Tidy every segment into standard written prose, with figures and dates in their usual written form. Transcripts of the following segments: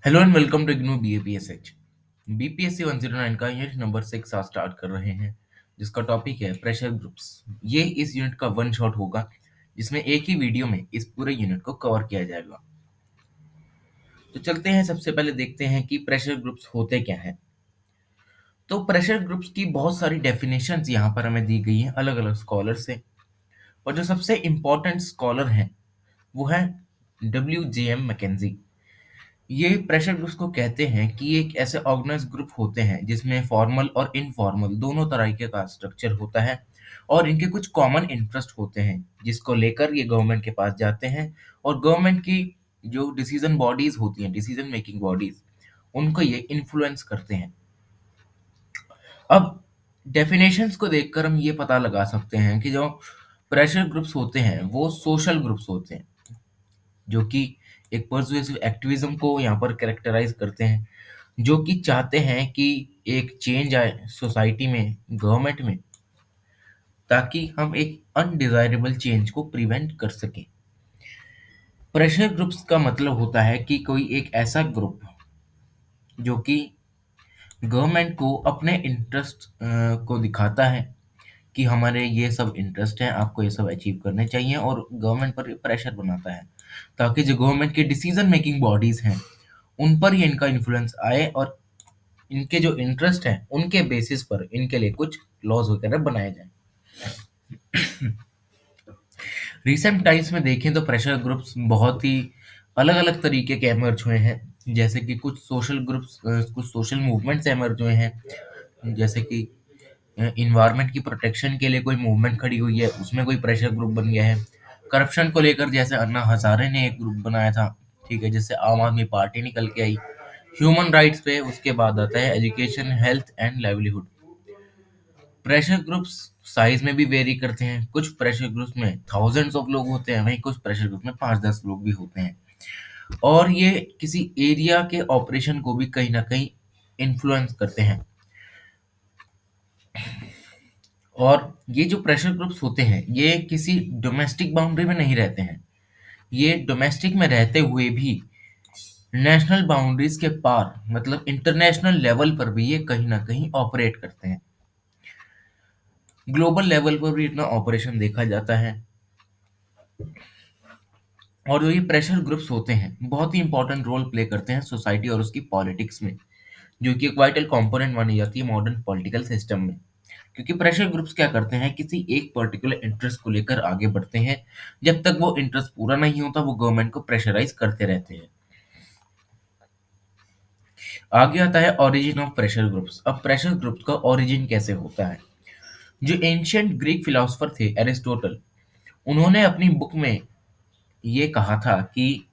Hello and welcome to IGNOU BAPSH. BPSC 109 का unit number 6 आज start कर रहे हैं, जिसका टॉपिक है प्रेशर ग्रुप्स। ये इस यूनिट का वन शॉट होगा, जिसमें एक ही वीडियो में इस पूरे यूनिट को कवर किया जाएगा। तो चलते हैं, सबसे पहले देखते हैं कि प्रेशर ग्रुप्स होते क्या हैं। तो प्रेशर ग्रुप्स की बहुत सारी डेफिनेशंस यहाँ पर हमें दी गई हैं अलग अलग स्कॉलर से, और जो सबसे इम्पोर्टेंट स्कॉलर हैं वो है WJM मैकेंजी। ये प्रेशर ग्रुप्स को कहते हैं कि ये एक ऐसे ऑर्गेनाइज ग्रुप होते हैं जिसमें फॉर्मल और इनफॉर्मल दोनों तरीके का स्ट्रक्चर होता है, और इनके कुछ कॉमन इंटरेस्ट होते हैं जिसको लेकर ये गवर्नमेंट के पास जाते हैं, और गवर्नमेंट की जो डिसीजन बॉडीज होती हैं, डिसीजन मेकिंग बॉडीज, उनको ये इन्फ्लुएंस करते हैं। अब डेफिनेशंस को देखकर हम ये पता लगा सकते हैं कि जो प्रेशर ग्रुप्स होते हैं वो सोशल ग्रुप्स होते हैं, जो कि एक पर्सुएसिव एक्टिविज्म को यहाँ पर कैरेक्टराइज करते हैं, जो कि चाहते हैं कि एक चेंज आए सोसाइटी में, गवर्नमेंट में, ताकि हम एक अनडिजायरेबल चेंज को प्रिवेंट कर सकें। प्रेशर ग्रुप्स का मतलब होता है कि कोई एक ऐसा ग्रुप जो कि गवर्नमेंट को अपने इंटरेस्ट को दिखाता है कि हमारे ये सब इंटरेस्ट हैं, आपको ये सब अचीव करने चाहिए, और गवर्नमेंट पर प्रेशर बनाता है ताकि जो गवर्नमेंट के डिसीजन मेकिंग बॉडीज हैं उन पर ही इनका इन्फ्लुएंस आए, और इनके जो इंटरेस्ट हैं उनके बेसिस पर इनके लिए कुछ लॉज वगैरह बनाए जाएं। रिसेंट टाइम्स में देखें तो प्रेशर ग्रुप्स बहुत ही अलग अलग तरीके के एमर्ज हुए हैं, जैसे कि कुछ सोशल ग्रुप्स, कुछ सोशल मूवमेंट्स एमर्ज हुए हैं, जैसे कि इन्वायरमेंट की प्रोटेक्शन के लिए कोई मूवमेंट खड़ी हुई है, उसमें कोई प्रेशर ग्रुप बन गया है। करप्शन को लेकर जैसे अन्ना हजारे ने एक ग्रुप बनाया था, ठीक है, जिससे आम आदमी पार्टी निकल के आई। ह्यूमन राइट्स पे उसके बाद आता है education, health and livelihood. Pressure groups size में भी वेरी करते हैं, कुछ प्रेशर ग्रुप्स में थाउजेंड्स ऑफ लोग होते हैं, वहीं कुछ प्रेशर ग्रुप में 5-10 लोग भी होते हैं, और ये किसी एरिया के ऑपरेशन को भी कहीं ना कहीं इन्फ्लुएंस करते हैं। और ये जो प्रेशर ग्रुप्स होते हैं ये किसी डोमेस्टिक बाउंड्री में नहीं रहते हैं, ये डोमेस्टिक में रहते हुए भी नेशनल बाउंड्रीज के पार, मतलब इंटरनेशनल लेवल पर भी ये कहीं ना कहीं ऑपरेट करते हैं। ग्लोबल लेवल पर भी इतना ऑपरेशन देखा जाता है। और जो ये प्रेशर ग्रुप्स होते हैं बहुत ही इंपॉर्टेंट रोल प्ले करते हैं सोसाइटी और उसकी पॉलिटिक्स में, जो कि एक वाइटल कंपोनेंट मानी जाती है मॉडर्न पॉलिटिकल सिस्टम में। क्योंकि प्रेशर ग्रुप्स क्या करते हैं, किसी एक पर्टिकुलर इंटरेस्ट को लेकर आगे बढ़ते हैं, जब तक वो इंटरेस्ट पूरा नहीं होता वो गवर्नमेंट को प्रेशराइज करते रहते हैं। आगे आता है ओरिजिन ऑफ प्रेशर ग्रुप्स। अब प्रेशर ग्रुप्स का ओरिजिन कैसे होता है। जो एंशियंट ग्रीक फिलोसोफर थे एरिस्टोटल, उन्होंने अपनी बुक में ये कहा था कि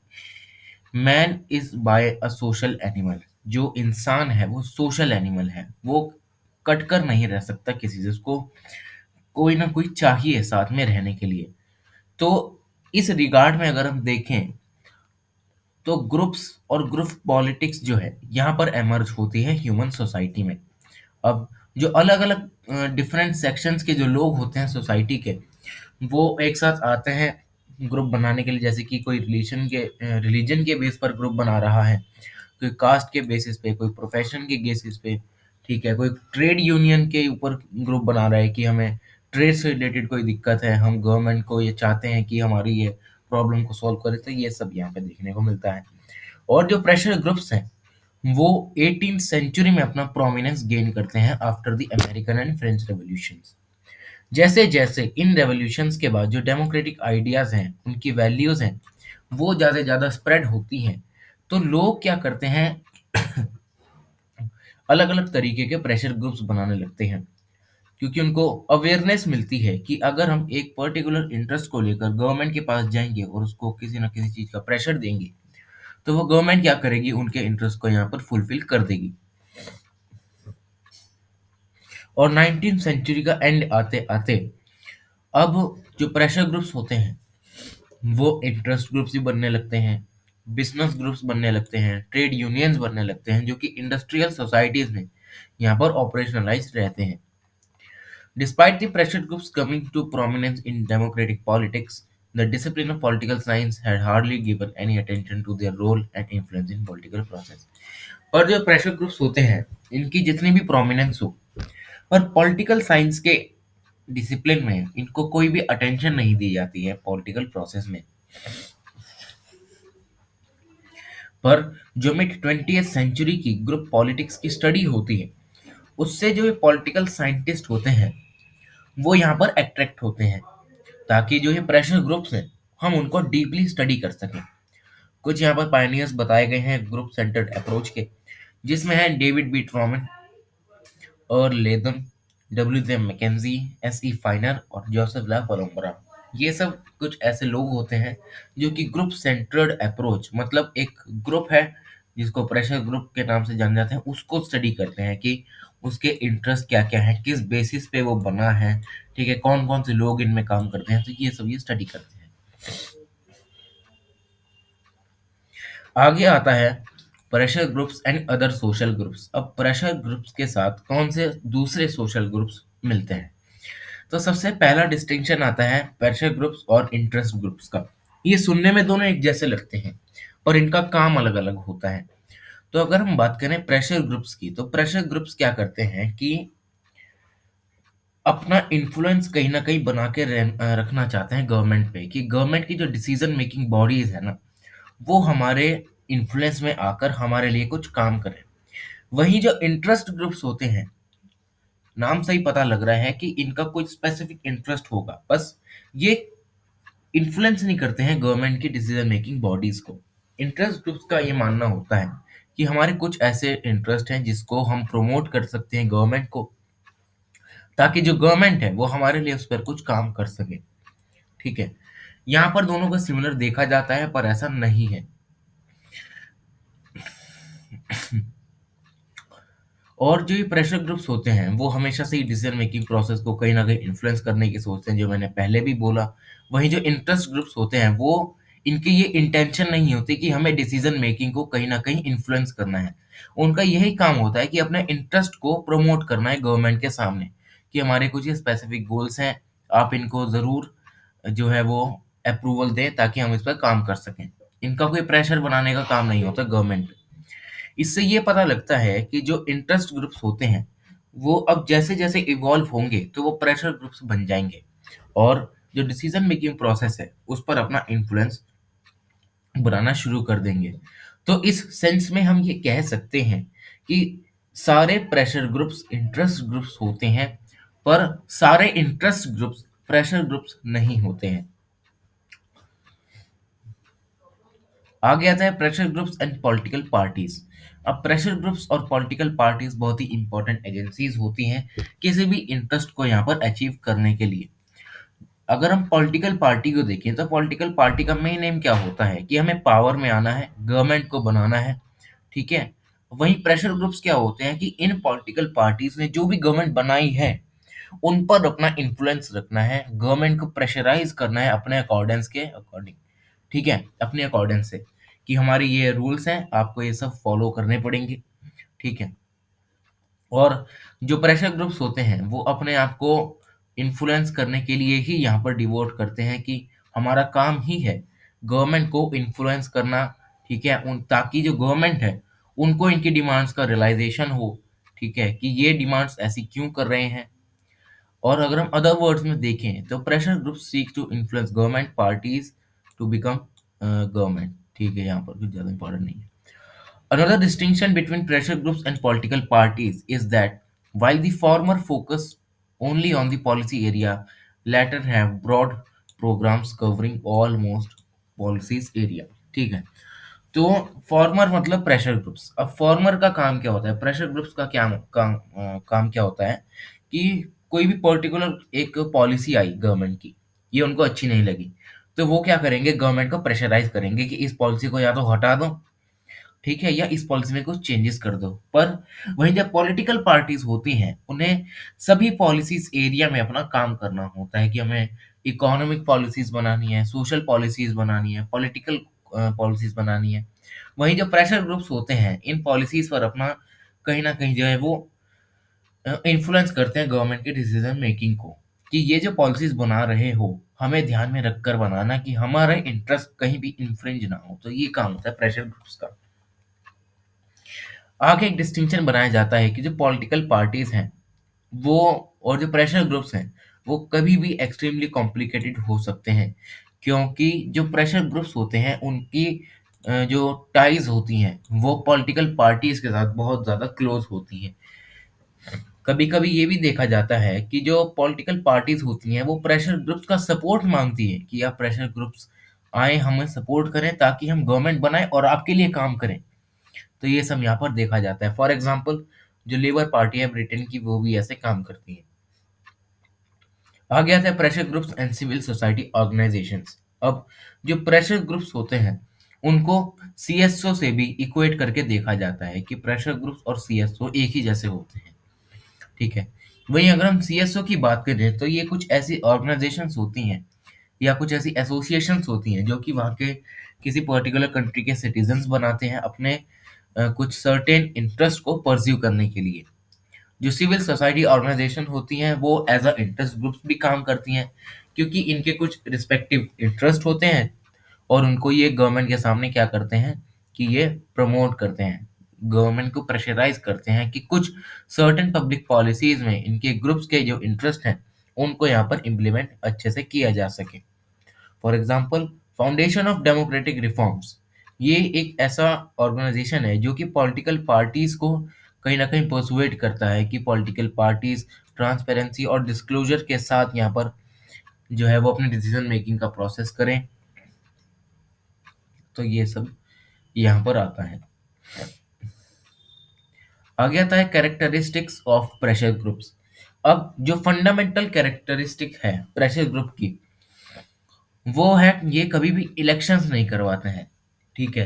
man is by a social animal. जो इंसान है वो सोशल एनिमल है, वो कट कर नहीं रह सकता किसी से, उसको कोई ना कोई चाहिए साथ में रहने के लिए। तो इस रिगार्ड में अगर हम देखें तो ग्रुप्स और ग्रुप पॉलिटिक्स जो है यहाँ पर एमर्ज होती है ह्यूमन सोसाइटी में। अब जो अलग अलग डिफरेंट सेक्शंस के जो लोग होते हैं सोसाइटी के, वो एक साथ आते हैं ग्रुप बनाने के लिए, जैसे कि कोई रिलीजन के बेस पर ग्रुप बना रहा है, कोई कास्ट के बेसिस पे, कोई प्रोफेशन के बेसिस पे, ठीक है, कोई ट्रेड यूनियन के ऊपर ग्रुप बना रहा है कि हमें ट्रेड से रिलेटेड कोई दिक्कत है, हम गवर्नमेंट को ये चाहते हैं कि हमारी ये प्रॉब्लम को सॉल्व करे, तो ये सब यहाँ पे देखने को मिलता है। और जो प्रेशर ग्रुप्स हैं वो 18th सेंचुरी में अपना प्रोमिनेंस गेन करते हैं after the American and French revolutions. जैसे जैसे इन रेवोल्यूशंस के बाद जो डेमोक्रेटिक आइडियाज हैं, उनकी वैल्यूज हैं, वो ज़्यादा से ज़्यादा स्प्रेड होती हैं, तो लोग क्या करते हैं, अलग अलग तरीके के प्रेशर ग्रुप्स बनाने लगते हैं, क्योंकि उनको अवेयरनेस मिलती है कि अगर हम एक पर्टिकुलर इंटरेस्ट को लेकर गवर्नमेंट के पास जाएंगे और उसको किसी ना किसी चीज़ का प्रेशर देंगे, तो वो गवर्नमेंट क्या करेगी, उनके इंटरेस्ट को यहाँ पर फुलफिल कर देगी। और 19th सेंचुरी का एंड आते आते अब जो प्रेशर ग्रुप्स होते हैं वो इंटरेस्ट ग्रुप्स भी बनने लगते हैं, बिजनेस ग्रुप्स बनने लगते हैं, ट्रेड यूनियंस बनने लगते हैं, जो कि इंडस्ट्रियल सोसाइटीज में यहाँ पर ऑपरेशनलाइज रहते हैं। Despite the pressure groups coming to prominence in democratic politics, the discipline of political science had hardly given any attention to their role and influence in political process. और जो pressure groups होते हैं, इनकी जितनी भी prominence हो, पर political science के डिसिप्लिन में इनको कोई भी अटेंशन नहीं दी जाती है पॉलिटिकल प्रोसेस में। पर जो मिड 20th सेंचुरी की ग्रुप पॉलिटिक्स की स्टडी होती है, उससे जो ये पॉलिटिकल साइंटिस्ट होते हैं, वो यहाँ पर अट्रैक्ट होते हैं, ताकि जो ये प्रेशर ग्रुप्स हैं, हम उनको डीपली स्टडी कर सकें। कुछ यहाँ पर पायनियर्स बताए गए हैं ग्रुप सेंटर्ड अप्रोच के, जिसमें है डेविड बी ट्रॉमन और Latham, W J Mackenzie, S E Finer और जोसेफ ला पलोम्बरा। ये सब कुछ ऐसे लोग होते हैं जो कि ग्रुप सेंटर्ड अप्रोच, मतलब एक ग्रुप है जिसको प्रेशर ग्रुप के नाम से जाने जाते हैं, उसको स्टडी करते हैं कि उसके इंटरेस्ट क्या क्या है, किस बेसिस पे वो बना है, ठीक है, कौन कौन से लोग इनमें काम करते हैं, तो ये सब ये स्टडी करते हैं। आगे आता है pressure groups and other social groups. अब प्रेशर ग्रुप्स के साथ कौन से दूसरे सोशल ग्रुप्स मिलते हैं? तो सबसे पहला डिस्टिंक्शन आता है प्रेशर ग्रुप्स और इंटरेस्ट ग्रुप्स का। ये सुनने में दोनों एक जैसे लगते हैं, पर इनका काम अलग अलग होता है। तो अगर हम बात करें प्रेशर ग्रुप्स की, तो प्रेशर ग्रुप्स क्या करते हैं कि अपना इन्फ्लुएंस कहीं ना कहीं बना के रखना चाहते हैं गवर्नमेंट पे, कि गवर्नमेंट की जो डिसीजन मेकिंग बॉडीज है ना, वो हमारे इन्फ्लुएंस में आकर हमारे लिए कुछ काम करें। वहीं जो इंटरेस्ट ग्रुप्स होते हैं, नाम से ही पता लग रहा है कि इनका कोई स्पेसिफिक इंटरेस्ट होगा, बस ये इन्फ्लुएंस नहीं करते हैं गवर्नमेंट की डिसीजन मेकिंग बॉडीज को। इंटरेस्ट ग्रुप्स का ये मानना होता है कि हमारे कुछ ऐसे इंटरेस्ट हैं जिसको हम प्रमोट कर सकते हैं गवर्नमेंट को, ताकि जो गवर्नमेंट है वो हमारे लिए उस पर कुछ काम कर सके। ठीक है, यहाँ पर दोनों को सिमिलर देखा जाता है, पर ऐसा नहीं है। और जो ये प्रेशर ग्रुप्स होते हैं, वो हमेशा से ही डिसीजन मेकिंग प्रोसेस को कहीं न कहीं इन्फ्लुएंस करने की सोचते हैं, जो मैंने पहले भी बोला। वहीं जो इंटरेस्ट ग्रुप्स होते हैं, वो इनकी ये इंटेंशन नहीं होती कि हमें डिसीजन मेकिंग को कहीं न कहीं इन्फ्लुएंस करना है। उनका यही काम होता है कि अपने इंटरेस्ट को प्रमोट करना है गवर्नमेंट के सामने, कि हमारे कुछ ये स्पेसिफिक गोल्स हैं, आप इनको ज़रूर जो है वो अप्रूवल दें ताकि हम इस पर काम कर सकें। इनका कोई प्रेशर बनाने का काम नहीं होता गवर्नमेंट पे। इससे ये पता लगता है कि जो इंटरेस्ट ग्रुप्स होते हैं, वो अब जैसे-जैसे इवॉल्व होंगे, तो वो प्रेशर ग्रुप्स बन जाएँगे और जो डिसीजन मेकिंग प्रोसेस है, उस पर अपना इन्फ्लुएंस बनाना शुरू कर देंगे। तो इस सेंस में हम ये कह सकते हैं कि सारे प्रेशर ग्रुप्स इंटरेस्ट ग्रुप्स होते हैं, पर सारे इंटरेस्ट ग्रुप्स प्रेशर ग्रुप्स नहीं होते हैं। आगे आता है pressure groups and political parties. अब प्रेशर ग्रुप्स और पॉलिटिकल पार्टीज बहुत ही इंपॉर्टेंट एजेंसीज होती हैं किसी भी इंटरेस्ट को यहाँ पर अचीव करने के लिए। अगर हम पॉलिटिकल पार्टी को देखें, तो पॉलिटिकल पार्टी का मेन एम क्या होता है कि हमें पावर में आना है, गवर्नमेंट को बनाना है। ठीक है, वहीं प्रेशर ग्रुप्स क्या होते हैं कि इन पॉलिटिकल पार्टीज ने जो भी गवर्नमेंट बनाई है, उन पर अपना इन्फ्लुएंस रखना है, गवर्नमेंट को प्रेशराइज करना है अपने अकॉर्डेंस के अकॉर्डिंग। ठीक है, अपने अकॉर्डेंस से, कि हमारे ये रूल्स हैं, आपको ये सब फॉलो करने पड़ेंगे। ठीक है, और जो प्रेशर ग्रुप्स होते हैं, वो अपने आप को इन्फ्लुएंस करने के लिए ही यहाँ पर डिवोट करते हैं कि हमारा काम ही है गवर्नमेंट को इन्फ्लुएंस करना। ठीक है, उन ताकि जो गवर्नमेंट है, उनको इनकी डिमांड्स का रियलाइजेशन हो। ठीक है, कि ये डिमांड्स ऐसी क्यों कर रहे हैं। और अगर हम अदर वर्ड्स में देखें, तो pressure group seek to influence government parties to become government. ठीक है, यहाँ पर कुछ ज़्यादा इंपॉर्टेंट नहीं है। Another distinction between pressure groups and political parties is that while the former focus only on the policy area, latter have broad programs covering almost policies area। ठीक है, तो फॉर्मर मतलब प्रेशर ग्रुप्स। अब farmer का काम क्या होता है, प्रेशर ग्रुप्स का क्या काम क्या होता है कि कोई भी पर्टिकुलर एक पॉलिसी आई गवर्नमेंट की, ये उनको अच्छी नहीं लगी, तो वो क्या करेंगे, गवर्नमेंट को प्रेशराइज करेंगे कि इस पॉलिसी को या तो हटा दो, ठीक है, या इस पॉलिसी में कुछ चेंजेस कर दो। पर वहीं जब पॉलिटिकल पार्टीज होती हैं, उन्हें सभी पॉलिसीज एरिया में अपना काम करना होता है, कि हमें इकोनॉमिक पॉलिसीज बनानी है, सोशल पॉलिसीज बनानी है, पॉलिटिकल पॉलिसीज बनानी है। वहीं जो प्रेशर ग्रुप्स होते हैं, इन पॉलिसीज पर अपना कहीं ना कहीं जो है वो इन्फ्लुएंस करते हैं गवर्नमेंट के डिसीजन मेकिंग को, कि ये जो पॉलिसीज बना रहे हो हमें ध्यान में रखकर बनाना कि हमारा इंटरेस्ट कहीं भी इन्फ्रिंज ना हो। तो ये काम होता है प्रेशर ग्रुप्स का। आगे एक डिस्टिंक्शन बनाया जाता है कि जो पॉलिटिकल पार्टीज हैं वो और जो प्रेशर ग्रुप्स हैं वो कभी भी एक्सट्रीमली कॉम्प्लिकेटेड हो सकते हैं, क्योंकि जो प्रेशर ग्रुप्स होते हैं उनकी जो टाइज होती हैं वो पॉलिटिकल पार्टीज के साथ बहुत ज़्यादा क्लोज होती हैं। कभी कभी ये भी देखा जाता है कि जो पॉलिटिकल पार्टीज होती हैं वो प्रेशर ग्रुप्स का सपोर्ट मांगती है कि आप प्रेशर ग्रुप्स आए हमें सपोर्ट करें ताकि हम गवर्नमेंट बनाएं और आपके लिए काम करें। तो ये सब यहाँ पर देखा जाता है। फॉर एग्जाम्पल जो लेबर पार्टी है ब्रिटेन की वो भी ऐसे काम करती है। आगे आता है pressure groups and civil society organisations. अब जो प्रेशर ग्रुप्स होते हैं उनको सीएसओ से भी इक्वेट करके देखा जाता है कि प्रेशर ग्रुप्स और सीएसओ एक ही जैसे होते हैं। ठीक है। वहीं अगर हम सीएसओ की बात करें तो ये कुछ ऐसी ऑर्गेनाइजेशंस होती हैं या कुछ ऐसी एसोसिएशंस होती हैं जो कि वहाँ के किसी पर्टिकुलर कंट्री के सिटीजन्स बनाते हैं अपने कुछ सर्टेन इंटरेस्ट को परस्यू करने के लिए। जो सिविल सोसाइटी ऑर्गेनाइजेशन होती हैं वो एज अ इंटरेस्ट ग्रुप्स भी काम करती हैं, क्योंकि इनके कुछ रिस्पेक्टिव इंटरेस्ट होते हैं और उनको ये गवर्नमेंट के सामने क्या करते हैं कि ये प्रमोट करते हैं, गवर्नमेंट को प्रेशराइज करते हैं कि कुछ सर्टेन पब्लिक पॉलिसीज में इनके ग्रुप्स के जो इंटरेस्ट हैं उनको यहाँ पर इम्प्लीमेंट अच्छे से किया जा सके। For example foundation of democratic reforms, ये एक ऐसा ऑर्गेनाइजेशन है जो कि पॉलिटिकल पार्टीज को कहीं ना कहीं पर्सुएट करता है कि पॉलिटिकल पार्टीज ट्रांसपेरेंसी और डिस्क्लोजर के साथ यहाँ पर जो है वो अपने डिसीजन मेकिंग का प्रोसेस करें। तो ये सब यहाँ पर आता है। आगे आता है कैरेक्टरिस्टिक्स ऑफ प्रेशर ग्रुप्स। अब जो फंडामेंटल कैरेक्टरिस्टिक है प्रेशर ग्रुप की वो है ये कभी भी इलेक्शंस नहीं करवाते हैं। ठीक है।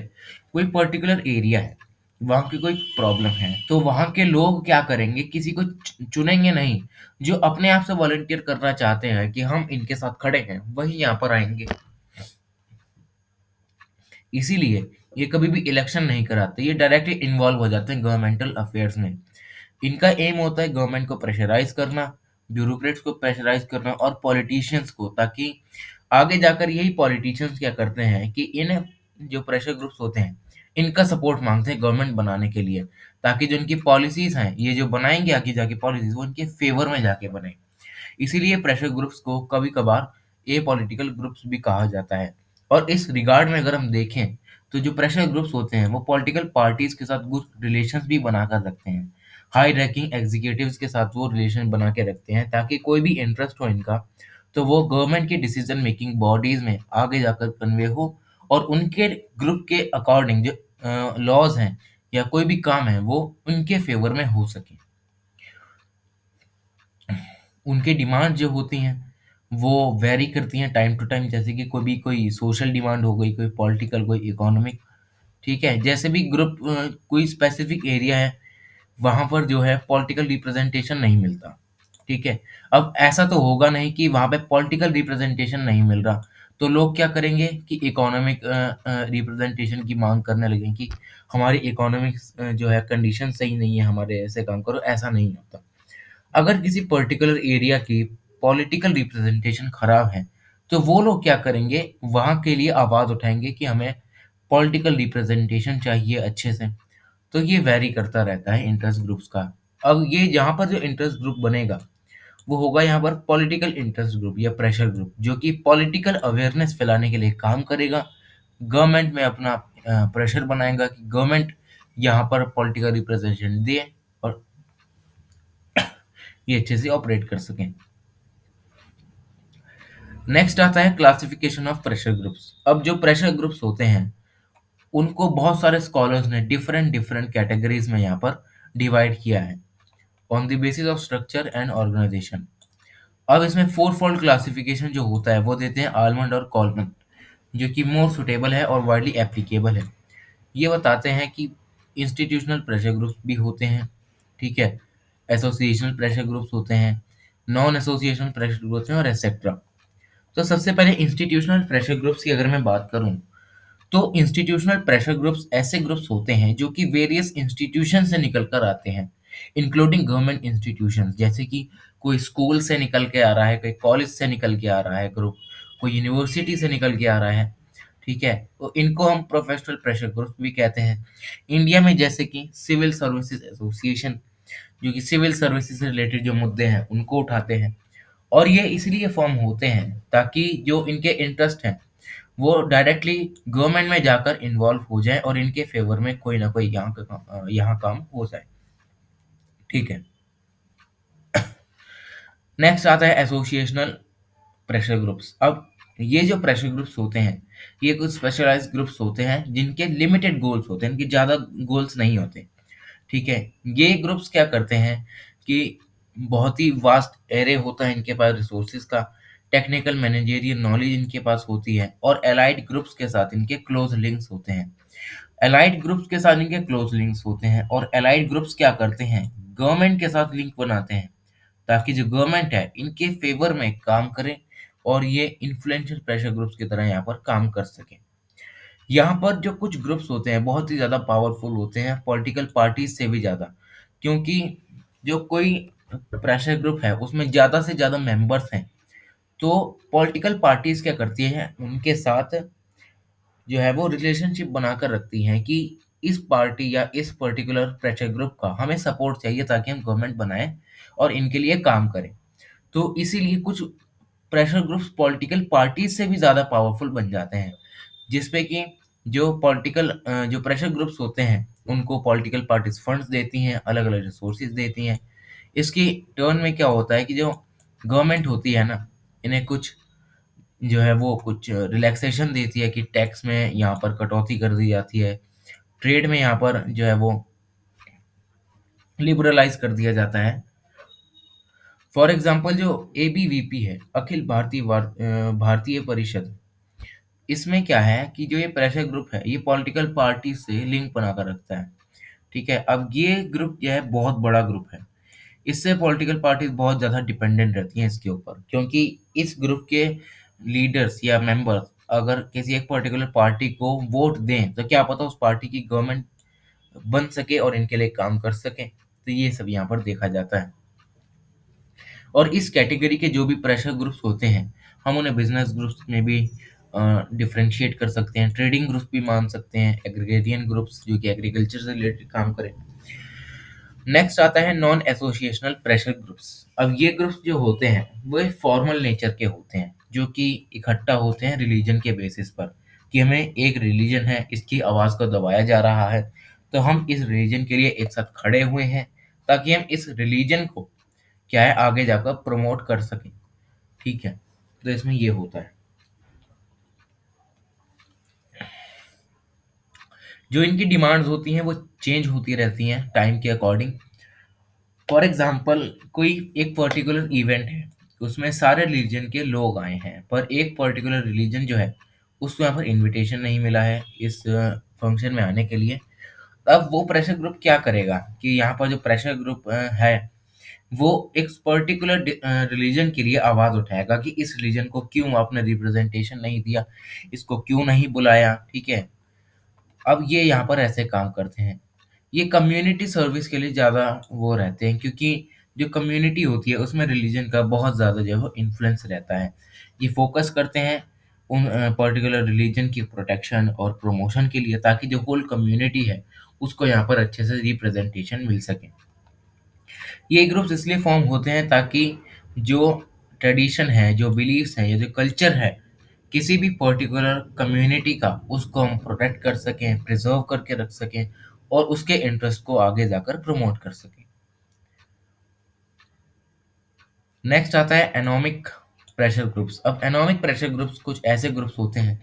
कोई पर्टिकुलर एरिया है, वहाँ की कोई प्रॉब्लम है तो वहाँ के लोग क्या करेंगे, किसी को चुनेंगे नहीं। जो अपने आप से वॉलंटियर करना चाहते हैं कि हम इनके साथ खड़े हैं वही यहाँ पर आएंगे। इसीलिए ये कभी भी इलेक्शन नहीं कराते, ये डायरेक्टली इन्वॉल्व हो जाते हैं गवर्नमेंटल अफेयर्स में। इनका एम होता है गवर्नमेंट को प्रेशराइज करना, ब्यूरोक्रेट्स को प्रेशराइज करना और पॉलिटिशियंस को, ताकि आगे जाकर यही पॉलिटिशियंस क्या करते हैं कि इन जो प्रेशर ग्रुप्स होते हैं इनका सपोर्ट मांगते हैं गवर्नमेंट बनाने के लिए, ताकि जो इनकी पॉलिसीज हैं ये जो बनाएंगे आगे जाके पॉलिसीज वो इनके फेवर में जाके बने। इसीलिए प्रेशर ग्रुप्स को कभी कभार ए पॉलिटिकल ग्रुप्स भी कहा जाता है। और इस रिगार्ड में अगर हम देखें तो जो प्रेशर ग्रुप्स होते हैं वो पॉलिटिकल पार्टीज के साथ गुड रिलेशंस भी बनाकर रखते हैं। हाई रैंकिंग एग्जीक्यूटिव्स के साथ वो रिलेशन बना के रखते हैं ताकि कोई भी इंटरेस्ट हो इनका तो वो गवर्नमेंट की डिसीजन मेकिंग बॉडीज में आगे जाकर कन्वे हो और उनके ग्रुप के अकॉर्डिंग जो लॉज हैं या कोई भी काम है वो उनके फेवर में हो सके। उनके डिमांड जो होती हैं वो वेरी करती हैं टाइम टू टाइम, जैसे कि कोई सोशल डिमांड हो गई, कोई पॉलिटिकल, कोई इकोनॉमिक। ठीक है। जैसे भी ग्रुप कोई स्पेसिफिक एरिया है वहाँ पर जो है पॉलिटिकल रिप्रेजेंटेशन नहीं मिलता। ठीक है। अब ऐसा तो होगा नहीं कि वहाँ पे पॉलिटिकल रिप्रेजेंटेशन नहीं मिल रहा तो लोग क्या करेंगे कि इकोनॉमिक रिप्रेजेंटेशन की मांग करने लगेंगे कि हमारी इकोनॉमिक जो है कंडीशन सही नहीं है, हमारे ऐसे काम करो। ऐसा नहीं होता। अगर किसी पर्टिकुलर एरिया की पॉलिटिकल रिप्रेजेंटेशन खराब है तो वो लोग क्या करेंगे, वहाँ के लिए आवाज़ उठाएंगे कि हमें पॉलिटिकल रिप्रेजेंटेशन चाहिए अच्छे से। तो ये वैरी करता रहता है इंटरेस्ट ग्रुप्स का। अब ये यहाँ पर जो इंटरेस्ट ग्रुप बनेगा वो होगा यहाँ पर पॉलिटिकल इंटरेस्ट ग्रुप या प्रेशर ग्रुप, जो कि पॉलिटिकल अवेयरनेस फैलाने के लिए काम करेगा, गवर्नमेंट में अपना प्रेशर बनाएगा कि गवर्नमेंट यहाँ पर पॉलिटिकल रिप्रेजेंटेशन दे और ये अच्छे से ऑपरेट कर सकें। नेक्स्ट आता है क्लासिफिकेशन ऑफ प्रेशर ग्रुप्स। अब जो प्रेशर ग्रुप्स होते हैं उनको बहुत सारे स्कॉलर्स ने डिफरेंट डिफरेंट कैटेगरीज में यहाँ पर डिवाइड किया है on the basis of structure and organisation. अब इसमें फोर फोल्ड क्लासिफिकेशन जो होता है वो देते हैं आलमंड और कॉलमन, जो कि मोर सुटेबल है और वाइडली एप्लीकेबल है। ये बताते हैं कि इंस्टीट्यूशनल प्रेशर ग्रुप्स भी होते हैं। ठीक है। एसोसिएशनल प्रेशर ग्रुप्स होते हैं, नॉन एसोसिएशनल प्रेशर ग्रुप्स होते हैं और एक्सेट्रा। तो सबसे पहले इंस्टीट्यूशनल प्रेशर ग्रुप्स की अगर मैं बात करूं तो इंस्टीट्यूशनल प्रेशर ग्रुप्स ऐसे ग्रुप्स होते हैं जो कि वेरियस इंस्टीट्यूशन से निकल कर आते हैं इंक्लूडिंग गवर्नमेंट इंस्टीट्यूशंस, जैसे कि कोई स्कूल से निकल के आ रहा है, कोई कॉलेज से निकल के आ रहा है ग्रुप, कोई यूनिवर्सिटी से निकल के आ रहा है, ठीक है? तो इनको हम प्रोफेशनल प्रेशर ग्रुप भी कहते हैं। इंडिया में जैसे कि सिविल सर्विसेज एसोसिएशन, जो कि सिविल सर्विसेज से रिलेटेड जो मुद्दे हैं उनको उठाते हैं, और ये इसलिए फॉर्म होते हैं ताकि जो इनके इंटरेस्ट हैं वो डायरेक्टली गवर्नमेंट में जाकर इन्वॉल्व हो जाए और इनके फेवर में कोई ना कोई यहाँ काम हो जाए, ठीक है? नेक्स्ट आता है एसोसिएशनल प्रेशर ग्रुप्स। अब ये जो प्रेशर ग्रुप्स होते हैं, ये कुछ स्पेशलाइज्ड ग्रुप्स होते हैं जिनके लिमिटेड गोल्स होते हैं, इनके ज़्यादा गोल्स नहीं होते, ठीक है? ये ग्रुप्स क्या करते हैं कि बहुत ही वास्ट एरे होता है इनके पास रिसोर्सेज का, टेक्निकल मैनेजेरियल नॉलेज इनके पास होती है, और एलाइड ग्रुप्स के साथ इनके क्लोज लिंक्स होते हैं। एलाइड ग्रुप्स के साथ इनके क्लोज लिंक्स होते हैं, और एलाइड ग्रुप्स क्या करते हैं, गवर्नमेंट के साथ लिंक बनाते हैं ताकि जो गवर्नमेंट है इनके फेवर में काम करे, और ये इन्फ्लुएंशियल प्रेशर ग्रुप्स की तरह यहाँ पर काम कर सके। यहाँ पर जो कुछ ग्रुप्स होते हैं बहुत ही ज़्यादा पावरफुल होते हैं, पॉलिटिकल पार्टीज से भी ज़्यादा, क्योंकि जो कोई प्रेशर ग्रुप है उसमें ज़्यादा से ज़्यादा मेंबर्स हैं, तो पॉलिटिकल पार्टीज क्या करती हैं, उनके साथ जो है वो रिलेशनशिप बनाकर रखती हैं कि इस पार्टी या इस पर्टिकुलर प्रेशर ग्रुप का हमें सपोर्ट चाहिए ताकि हम गवर्नमेंट बनाएं और इनके लिए काम करें। तो इसीलिए कुछ प्रेशर ग्रुप्स पॉलिटिकल पार्टीज से भी ज़्यादा पावरफुल बन जाते हैं, जिसपे कि जो प्रेशर ग्रुप्स होते हैं उनको पॉलिटिकल पार्टीज फंड्स देती हैं, अलग अलग रिसोर्सेज देती हैं। इसकी टर्न में क्या होता है कि जो गवर्नमेंट होती है ना, इन्हें कुछ जो है वो कुछ रिलैक्सेशन देती है कि टैक्स में यहाँ पर कटौती कर दी जाती है, ट्रेड में यहाँ पर जो है वो लिबरलाइज कर दिया जाता है। फॉर एग्जाम्पल जो एबीवीपी है, अखिल भारतीय परिषद, इसमें क्या है कि जो ये प्रेशर ग्रुप है ये पॉलिटिकल पार्टी से लिंक बनाकर रखता है, ठीक है? अब ये ग्रुप जो है बहुत बड़ा ग्रुप है, इससे पॉलिटिकल पार्टीज बहुत ज़्यादा डिपेंडेंट रहती हैं इसके ऊपर, क्योंकि इस ग्रुप के लीडर्स या मेंबर्स अगर किसी एक पर्टिकुलर पार्टी को वोट दें तो क्या पता उस पार्टी की गवर्नमेंट बन सके और इनके लिए काम कर सके। तो ये सब यहाँ पर देखा जाता है। और इस कैटेगरी के जो भी प्रेशर ग्रुप्स होते हैं हम उन्हें बिजनेस ग्रुप्स में भी डिफरेंशिएट कर सकते हैं, ट्रेडिंग ग्रुप्स भी मान सकते हैं, एग्रीगेरियन ग्रुप्स जो कि एग्रीकल्चर से रिलेटेड काम करें। नेक्स्ट आता है नॉन एसोसिएशनल प्रेशर ग्रुप्स। अब ये ग्रुप्स जो होते हैं वो फॉर्मल नेचर के होते हैं, जो कि इकट्ठा होते हैं रिलीजन के बेसिस पर, कि हमें एक रिलीजन है इसकी आवाज़ को दबाया जा रहा है, तो हम इस रिलीजन के लिए एक साथ खड़े हुए हैं ताकि हम इस रिलीजन को क्या है आगे जाकर प्रमोट कर सकें, ठीक है? तो इसमें ये होता है। जो इनकी डिमांड्स होती हैं वो चेंज होती रहती हैं टाइम के अकॉर्डिंग। फॉर एग्जाम्पल कोई एक पर्टिकुलर इवेंट है, उसमें सारे रिलीजन के लोग आए हैं, पर एक पर्टिकुलर रिलीजन जो है उसको यहाँ पर इनविटेशन नहीं मिला है इस फंक्शन में आने के लिए। अब वो प्रेशर ग्रुप क्या करेगा कि यहाँ पर जो प्रेशर ग्रुप है वो एक पर्टिकुलर रिलीजन के लिए आवाज उठाएगा कि इस रिलीजन को क्यों आपने रिप्रेजेंटेशन नहीं दिया, इसको क्यों नहीं बुलाया, ठीक है? अब ये यहाँ पर ऐसे काम करते हैं, ये कम्युनिटी सर्विस के लिए ज़्यादा वो रहते हैं, क्योंकि जो कम्युनिटी होती है उसमें रिलीजन का बहुत ज़्यादा जो है वो इन्फ्लुएंस रहता है। ये फोकस करते हैं उन पर्टिकुलर रिलीजन की प्रोटेक्शन और प्रमोशन के लिए ताकि जो होल कम्युनिटी है उसको यहाँ पर अच्छे से रिप्रेजेंटेशन मिल सके। ये ग्रुप्स इसलिए फॉर्म होते हैं ताकि जो ट्रेडिशन है, जो बिलीफ्स हैं या जो कल्चर है किसी भी पर्टिकुलर कम्युनिटी का, उसको हम प्रोटेक्ट कर सकें, प्रिजर्व करके रख सकें और उसके इंटरेस्ट को आगे जाकर प्रमोट कर सकें। नेक्स्ट आता है एनोमिक प्रेशर ग्रुप्स। अब एनोमिक प्रेशर ग्रुप्स कुछ ऐसे ग्रुप्स होते हैं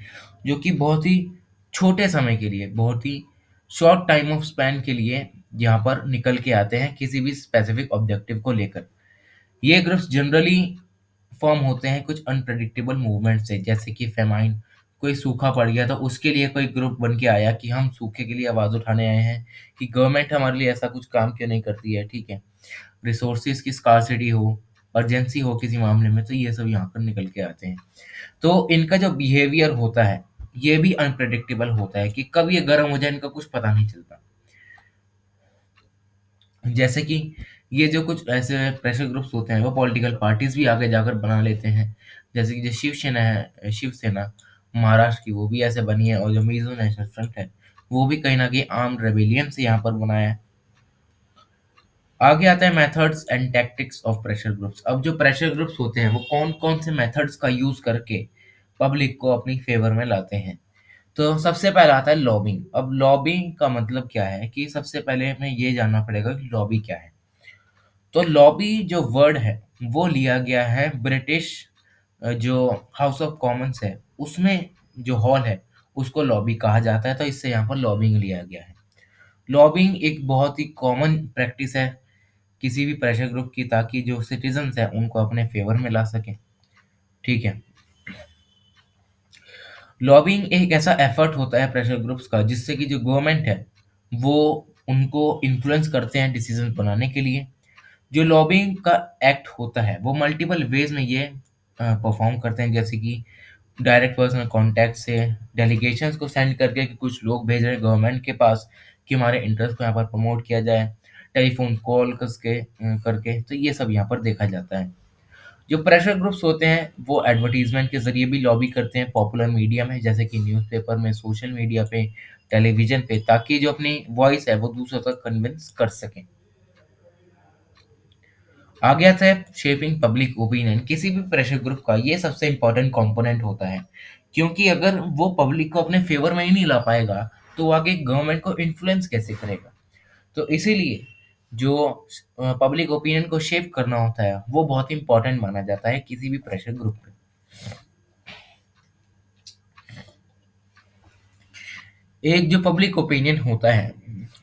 जो कि बहुत ही छोटे समय के लिए, बहुत ही शॉर्ट टाइम ऑफ स्पैन के लिए यहाँ पर निकल के आते हैं किसी भी स्पेसिफिक ऑब्जेक्टिव को लेकर। ये ग्रुप्स जनरली फॉर्म होते हैं कुछ अनप्रेडिक्टेबल मूवमेंट से, जैसे कि फेमाइन, कोई सूखा पड़ गया तो उसके लिए कोई ग्रुप बन के आया कि हम सूखे के लिए आवाज़ उठाने आए हैं कि गवर्नमेंट हमारे लिए ऐसा कुछ काम क्यों नहीं करती है, ठीक है? रिसोर्सेज की स्कार्सिटी हो, अर्जेंसी हो किसी मामले में, तो ये सब यहाँ पर निकल के आते हैं। तो इनका जो बिहेवियर होता है ये भी अनप्रेडिक्टेबल होता है कि कब ये गर्म हो जाए इनका कुछ पता नहीं चलता। जैसे कि ये जो कुछ ऐसे प्रेशर ग्रुप्स होते हैं वो पॉलिटिकल पार्टीज भी आगे जाकर बना लेते हैं। जैसे कि जो शिवसेना है, शिवसेना महाराष्ट्र की, वो भी ऐसे बनी है, और जो मिजो नेशनल फ्रंट है वो भी कहीं ना कहीं आर्म रेबेलियन से यहाँ पर बनाया है। आगे आता है methods and tactics of pressure groups. अब जो प्रेशर ग्रुप्स होते हैं वो कौन कौन से मेथड्स का यूज करके पब्लिक को अपनी फेवर में लाते हैं। तो सबसे पहला आता है लॉबिंग। अब लॉबिंग का मतलब क्या है कि सबसे पहले हमें ये जानना पड़ेगा कि लॉबी क्या है। तो लॉबी जो वर्ड है वो लिया गया है ब्रिटिश जो हाउस ऑफ कॉमन्स है उसमें जो हॉल है उसको लॉबी कहा जाता है, तो इससे यहाँ पर लॉबिंग लिया गया है। लॉबिंग एक बहुत ही कॉमन प्रैक्टिस है किसी भी प्रेशर ग्रुप की, ताकि जो सिटीजन्स हैं उनको अपने फेवर में ला सकें। ठीक है। लॉबिंग एक ऐसा एफर्ट होता है प्रेशर ग्रुप्स का जिससे कि जो गवर्नमेंट है वो उनको इन्फ्लुएंस करते हैं डिसीजन बनाने के लिए। जो लॉबिंग का एक्ट होता है वो मल्टीपल वेज में ये परफॉर्म करते हैं, जैसे कि डायरेक्ट पर्सनल कांटेक्ट से, डेलीगेशंस को सेंड करके कि कुछ लोग भेज रहे हैं गवर्नमेंट के पास कि हमारे इंटरेस्ट को यहाँ पर प्रमोट किया जाए, टेलीफोन कॉल करके, तो ये सब यहाँ पर देखा जाता है। जो प्रेशर ग्रुप्स होते हैं वो एडवर्टीजमेंट के जरिए भी लॉबी करते हैं पॉपुलर मीडिया में, जैसे कि न्यूज़पेपर में, सोशल मीडिया पे, टेलीविजन पे, ताकि जो अपनी वॉइस है वो दूसरों तक कन्विंस कर सकें। आ गया था शेपिंग पब्लिक ओपिनियन। किसी भी प्रेशर ग्रुप का ये सबसे इम्पोर्टेंट कंपोनेंट होता है, क्योंकि अगर वो पब्लिक को अपने फेवर में ही नहीं ला पाएगा तो वो आगे गवर्नमेंट को इन्फ्लुएंस कैसे करेगा। तो इसीलिए जो पब्लिक ओपिनियन को शेप करना होता है वो बहुत इंपॉर्टेंट माना जाता है किसी भी प्रेशर ग्रुप में। एक जो पब्लिक ओपिनियन होता है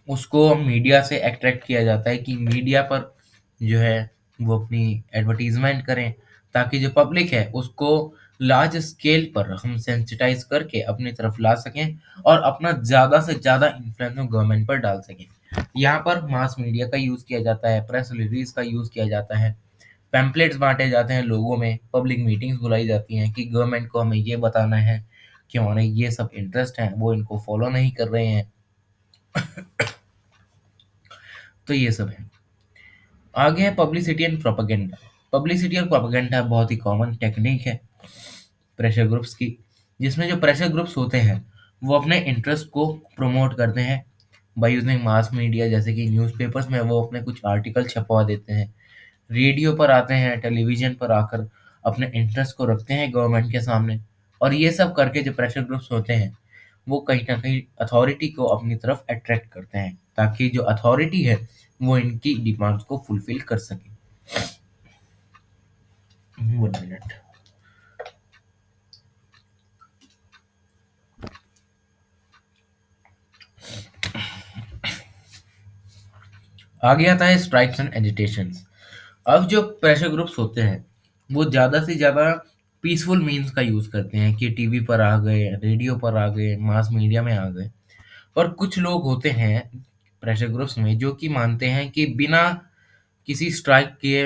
उसको मीडिया से अट्रैक्ट किया जाता है कि मीडिया पर जो है वो अपनी एडवर्टीजमेंट करें, ताकि जो पब्लिक है उसको लार्ज स्केल पर हम सेंसिटाइज करके अपनी तरफ ला सकें और अपना ज़्यादा से ज़्यादा इन्फ्लुएंस हम गवर्नमेंट पर डाल सकें। यहाँ पर मास मीडिया का यूज़ किया जाता है, प्रेस रिलीज का यूज़ किया जाता है, पैम्पलेट्स बांटे जाते हैं लोगों में, पब्लिक मीटिंग्स बुलाई जाती हैं कि गवर्नमेंट को हमें ये बताना है कि हमारे ये सब इंटरेस्ट हैं वो इनको फॉलो नहीं कर रहे हैं। तो ये सब है। आगे है पब्लिसिटी एंड प्रोपेगेंडा। पब्लिसिटी और प्रोपेगेंडा बहुत ही कॉमन टेक्निक है प्रेशर ग्रुप्स की, जिसमें जो प्रेशर ग्रुप्स होते हैं वो अपने इंटरेस्ट को प्रमोट करते हैं बाय यूजिंग मास मीडिया, जैसे कि न्यूज़पेपर्स में वो अपने कुछ आर्टिकल छपवा देते हैं, रेडियो पर आते हैं, टेलीविजन पर आकर अपने इंटरेस्ट को रखते हैं गवर्नमेंट के सामने। और ये सब करके जो प्रेशर ग्रुप्स होते हैं वो कहीं ना कहीं अथॉरिटी को अपनी तरफ अट्रैक्ट करते हैं, ताकि जो अथॉरिटी है वो इनकी डिमांड्स को फुलफिल कर सके। 1 मिनट। आगे आता है स्ट्राइक्स एंड एजिटेशंस। अब जो प्रेशर ग्रुप्स होते हैं वो ज़्यादा से ज़्यादा पीसफुल मीन्स का यूज़ करते हैं कि टीवी पर आ गए, रेडियो पर आ गए, मास मीडिया में आ गए। पर कुछ लोग होते हैं प्रेशर ग्रुप्स में जो कि मानते हैं कि बिना किसी स्ट्राइक के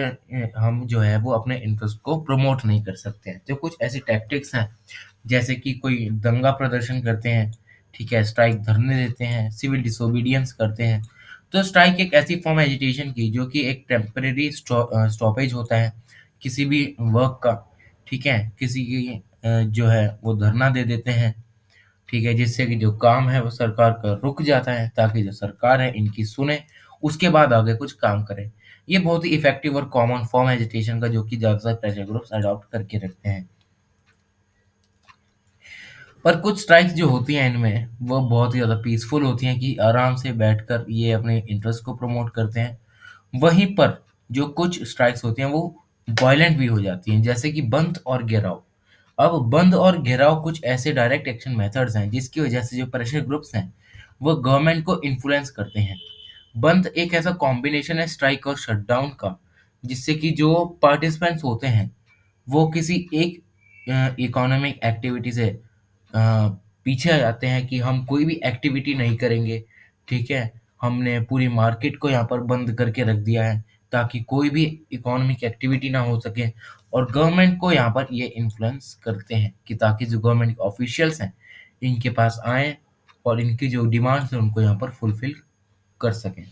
हम जो है वो अपने इंटरेस्ट को प्रमोट नहीं कर सकते हैं। तो कुछ ऐसी टैक्टिक्स हैं, जैसे कि कोई दंगा प्रदर्शन करते हैं, ठीक है, स्ट्राइक धरने देते हैं, सिविल डिसोबीडियंस करते हैं। तो स्ट्राइक एक ऐसी फॉर्म है एजिटेशन की जो कि एक टेम्परेरी स्टॉपेज होता है किसी भी वर्क का, ठीक है, किसी की जो है वो धरना दे देते हैं, ठीक है, जिससे कि जो काम है वो सरकार का रुक जाता है, ताकि जो सरकार है इनकी सुने, उसके बाद आगे कुछ काम करे। ये बहुत ही इफेक्टिव और कॉमन फॉर्म है एजिटेशन का जो कि ज़्यादातर प्रेशर ग्रुप्स अडॉप्ट करके रखते हैं। पर कुछ स्ट्राइक्स जो होती हैं इनमें वो बहुत ही ज़्यादा पीसफुल होती हैं कि आराम से बैठकर ये अपने इंटरेस्ट को प्रमोट करते हैं। वहीं पर जो कुछ स्ट्राइक्स होती हैं वो वायलेंट भी हो जाती हैं, जैसे कि बंद और घेराव। अब बंद और घेराव कुछ ऐसे डायरेक्ट एक्शन मेथड्स हैं जिसकी वजह से जो प्रेशर ग्रुप्स हैं वो गवर्नमेंट को इन्फ्लुएंस करते हैं। बंद एक ऐसा कॉम्बिनेशन है स्ट्राइक और शटडाउन का, जिससे कि जो पार्टिसिपेंट्स होते हैं वो किसी एक इकोनॉमिक एक्टिविटी से पीछे आ जाते हैं कि हम कोई भी एक्टिविटी नहीं करेंगे, ठीक है, हमने पूरी मार्केट को यहाँ पर बंद करके रख दिया है ताकि कोई भी इकोनॉमिक एक्टिविटी ना हो सके। और गवर्नमेंट को यहाँ पर ये इन्फ्लुएंस करते हैं कि ताकि जो गवर्नमेंट ऑफिशियल्स हैं इनके पास आएँ और इनकी जो डिमांड्स हैं उनको यहाँ पर फुलफिल कर सकें।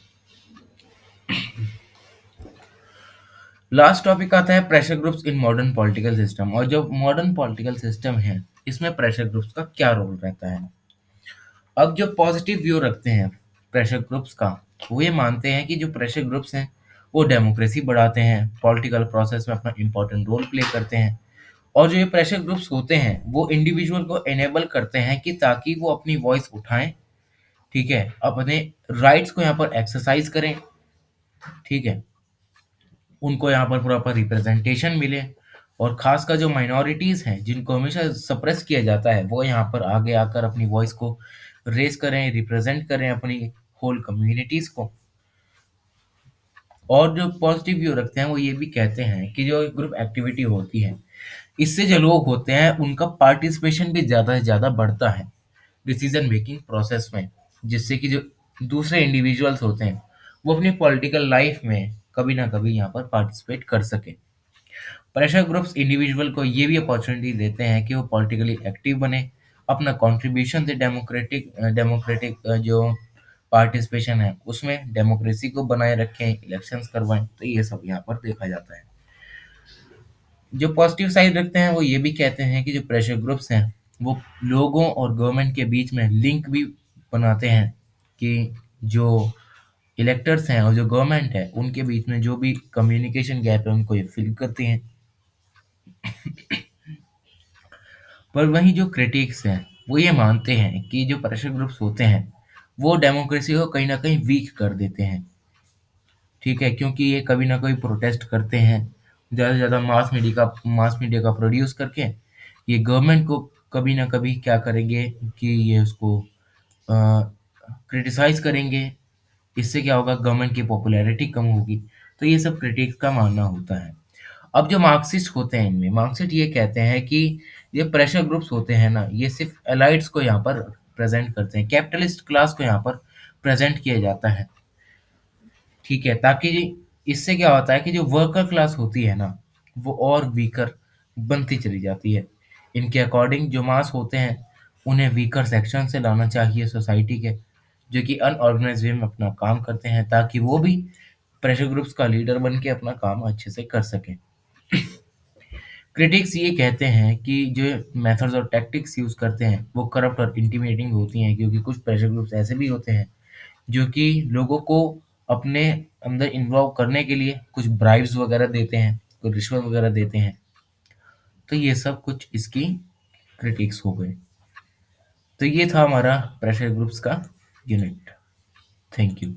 लास्ट टॉपिक आता है pressure groups in modern political system. और जो मॉडर्न पॉलिटिकल सिस्टम है इसमें प्रेशर ग्रुप्स का क्या रोल रहता है। अब जो पॉजिटिव व्यू रखते हैं प्रेशर ग्रुप्स का, वो ये मानते हैं कि जो प्रेशर ग्रुप्स हैं वो डेमोक्रेसी बढ़ाते हैं, पॉलिटिकल प्रोसेस में अपना इंपॉर्टेंट रोल प्ले करते हैं। और जो ये प्रेशर ग्रुप्स होते हैं वो इंडिविजुअल को एनेबल करते हैं कि ताकि वो अपनी वॉइस उठाएं, ठीक है, अपने राइट्स को यहाँ पर एक्सरसाइज करें, ठीक है, उनको यहाँ पर प्रॉपर रिप्रेजेंटेशन मिले। और खासकर जो माइनॉरिटीज हैं जिनको हमेशा सप्रेस किया जाता है वो यहाँ पर आगे आकर अपनी वॉइस को रेज करें, रिप्रेजेंट करें अपनी होल कम्युनिटीज को। और जो पॉजिटिव व्यू रखते हैं वो ये भी कहते हैं कि जो ग्रुप एक्टिविटी होती है इससे जो लोग होते हैं उनका पार्टिसिपेशन भी ज़्यादा से ज़्यादा बढ़ता है डिसीजन मेकिंग प्रोसेस में, जिससे कि जो दूसरे इंडिविजुअल्स होते हैं वो अपनी पॉलिटिकल लाइफ में कभी ना कभी यहाँ पर पार्टिसिपेट कर सके। प्रेशर ग्रुप्स इंडिविजुअल को ये भी अपॉर्चुनिटी देते हैं कि वो पॉलिटिकली एक्टिव बने, अपना कंट्रीब्यूशन दे डेमोक्रेटिक डेमोक्रेटिक जो पार्टिसिपेशन है उसमें डेमोक्रेसी को बनाए रखें, इलेक्शंस करवाएं। तो ये सब यहाँ पर देखा जाता है। जो पॉजिटिव साइड रखते हैं वो ये भी कहते हैं कि जो प्रेशर ग्रुप्स हैं वो लोगों और गवर्नमेंट के बीच में लिंक भी बनाते हैं, कि जो इलेक्टर्स हैं और जो गवर्नमेंट है उनके बीच में जो भी कम्युनिकेशन गैप है उनको ये फिल करती हैं। पर वहीं जो क्रिटिक्स हैं वो ये मानते हैं कि जो प्रेशर ग्रुप्स होते हैं वो डेमोक्रेसी को कहीं ना कहीं वीक कर देते हैं, ठीक है, क्योंकि ये कभी ना कभी प्रोटेस्ट करते हैं ज़्यादा से ज़्यादा मास मीडिया का प्रोड्यूस करके। ये गवर्नमेंट को कभी ना कभी क्या करेंगे कि ये उसको क्रिटिसाइज करेंगे। इससे क्या होगा, गवर्नमेंट की पॉपुलैरिटी कम होगी। तो ये सब क्रिटिक्स का मानना होता है। अब जो मार्क्सिस्ट होते हैं इनमें मार्क्सिस्ट ये कहते हैं कि ये प्रेशर ग्रुप्स होते हैं ना ये सिर्फ एलाइट्स को यहाँ पर प्रेजेंट करते हैं, कैपिटलिस्ट क्लास को यहाँ पर प्रेजेंट किया जाता है, ठीक है, ताकि इससे क्या होता है कि जो वर्कर क्लास होती है ना वो और वीकर बनती चली जाती है। इनके अकॉर्डिंग जो मास होते हैं उन्हें वीकर सेक्शन से लाना चाहिए सोसाइटी के, जो कि अनऑर्गेनाइज वे में अपना काम करते हैं, ताकि वो भी प्रेशर ग्रुप्स का लीडर बन के अपना काम अच्छे से कर सकें। क्रिटिक्स ये कहते हैं कि जो मेथड्स और टैक्टिक्स यूज करते हैं वो करप्ट और इंटिमिडेटिंग होती हैं, क्योंकि कुछ प्रेशर ग्रुप्स ऐसे भी होते हैं जो कि लोगों को अपने अंदर इन्वॉल्व करने के लिए कुछ ब्राइब्स वगैरह देते हैं, कुछ रिश्वत वगैरह देते हैं। तो ये सब कुछ इसकी क्रिटिक्स हो गए। तो ये था हमारा प्रेशर ग्रुप्स का यूनिट। Thank you.